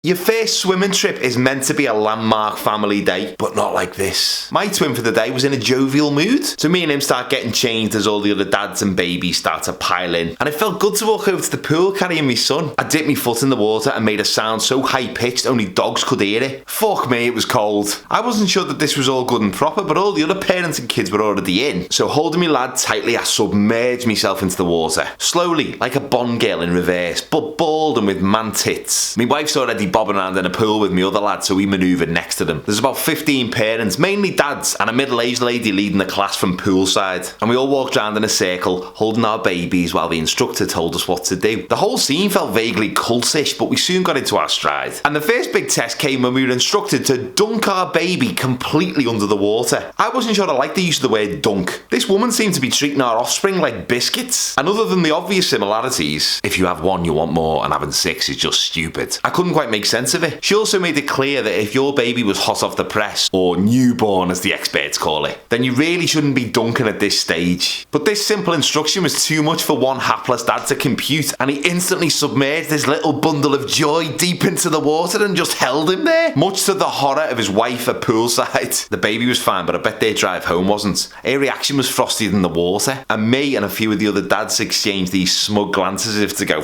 Your first swimming trip is meant to be a landmark family day, but not like this. My twin for the day was in a jovial mood, so me and him start getting changed as all the other dads and babies start to pile in, and it felt good to walk over to the pool carrying my son. I dipped my foot in the water and made a sound so high-pitched only dogs could hear it. Fuck me, it was cold. I wasn't sure that this was all good and proper, but all the other parents and kids were already in, so holding me lad tightly, I submerged myself into the water. Slowly, like a Bond girl in reverse, but bald and with man tits. My wife's already bobbing around in a pool with me other lad, so we manoeuvred next to them. There's about 15 parents, mainly dads, and a middle-aged lady leading the class from poolside. And we all walked around in a circle, holding our babies while the instructor told us what to do. The whole scene felt vaguely cultish, but we soon got into our stride. And the first big test came when we were instructed to dunk our baby completely under the water. I wasn't sure I liked the use of the word dunk. This woman seemed to be treating our offspring like biscuits. And other than the obvious similarities, if you have one you want more and having six is just stupid, I couldn't quite make sense of it. She also made it clear that if your baby was hot off the press, or newborn as the experts call it, then you really shouldn't be dunking at this stage. But this simple instruction was too much for one hapless dad to compute, and he instantly submerged his little bundle of joy deep into the water and just held him there, much to the horror of his wife at poolside. The baby was fine, but I bet their drive home wasn't. Her reaction was frostier than the water, and me and a few of the other dads exchanged these smug glances as if to go,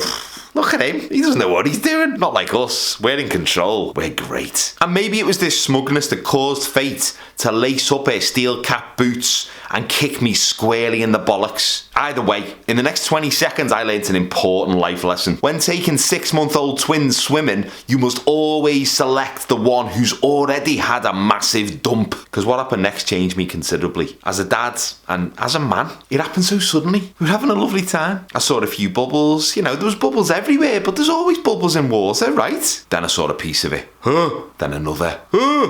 look at him, he doesn't know what he's doing. Not like us, we're in control, we're great. And maybe it was this smugness that caused fate to lace up her steel-capped boots and kick me squarely in the bollocks. Either way, in the next 20 seconds I learnt an important life lesson. When taking 6-month-old twins swimming, you must always select the one who's already had a massive dump. Because what happened next changed me considerably. As a dad, and as a man, it happened so suddenly. We were having a lovely time. I saw a few bubbles, there was bubbles everywhere, but there's always bubbles in water, right? Then I saw a piece of it. Then another.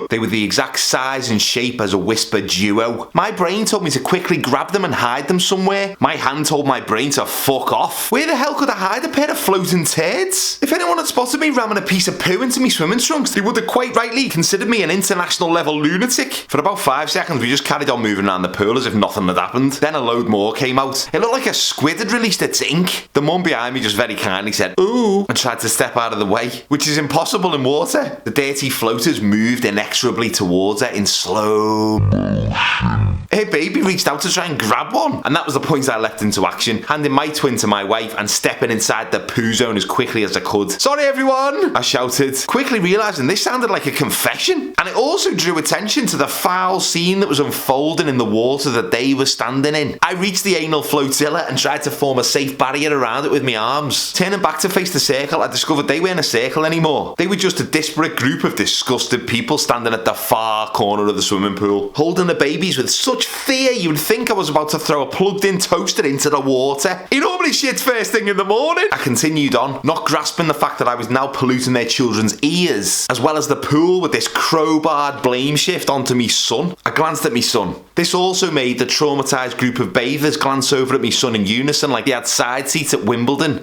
They were the exact size and shape as a whisper duo. My brain told me to quickly grab them and hide them somewhere. My hand told my brain to fuck off. Where the hell could I hide a pair of floating turds? If anyone had spotted me ramming a piece of poo into me swimming trunks, they would have quite rightly considered me an international level lunatic. For about 5 seconds we just carried on moving around the pool as if nothing had happened. Then a load more came out. It looked like a squid had released its ink. The mum behind me just very kindly said, ooh, and tried to step out of the way, which is impossible in water. The dirty floaters moved inexorably towards her in slow motion. Her baby reached out to try and grab one, and that was the point I leapt into action, handing my twin to my wife and stepping inside the poo zone as quickly as I could. Sorry everyone, I shouted, quickly realising this sounded like a confession, and it also drew attention to the foul scene that was unfolding in the water that they were standing in. I reached the anal flotilla and tried to form a safe barrier around it with my arms. Turning back to face the circle, I discovered they weren't a circle anymore. They were just a disparate group of disgusted people standing at the far corner of the swimming pool, holding the babies with such fear you would think I was about to throw a plugged-in toaster into the water. He normally shits first thing in the morning. I continued on, not grasping the fact that I was now polluting their children's ears, as well as the pool with this crowbarred blame shift onto me son. I glanced at me son. This also made the traumatised group of bathers glance over at me son in unison like they had side seats at Wimbledon.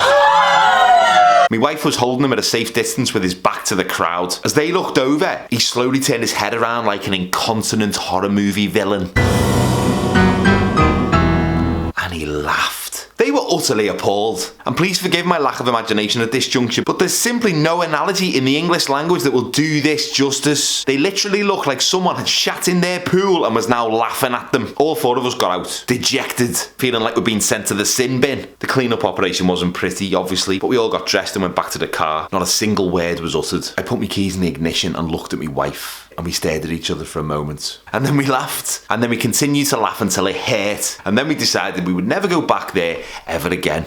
My wife was holding him at a safe distance with his back to the crowd. As they looked over, he slowly turned his head around like an incontinent horror movie villain. And he laughed. They were utterly appalled. And please forgive my lack of imagination at this juncture, but there's simply no analogy in the English language that will do this justice. They literally looked like someone had shat in their pool and was now laughing at them. All 4 of us got out, dejected, feeling like we'd been sent to the sin bin. The clean-up operation wasn't pretty, obviously, but we all got dressed and went back to the car. Not a single word was uttered. I put my keys in the ignition and looked at my wife. And we stared at each other for a moment. And then we laughed. And then we continued to laugh until it hurt. And then we decided we would never go back there ever again.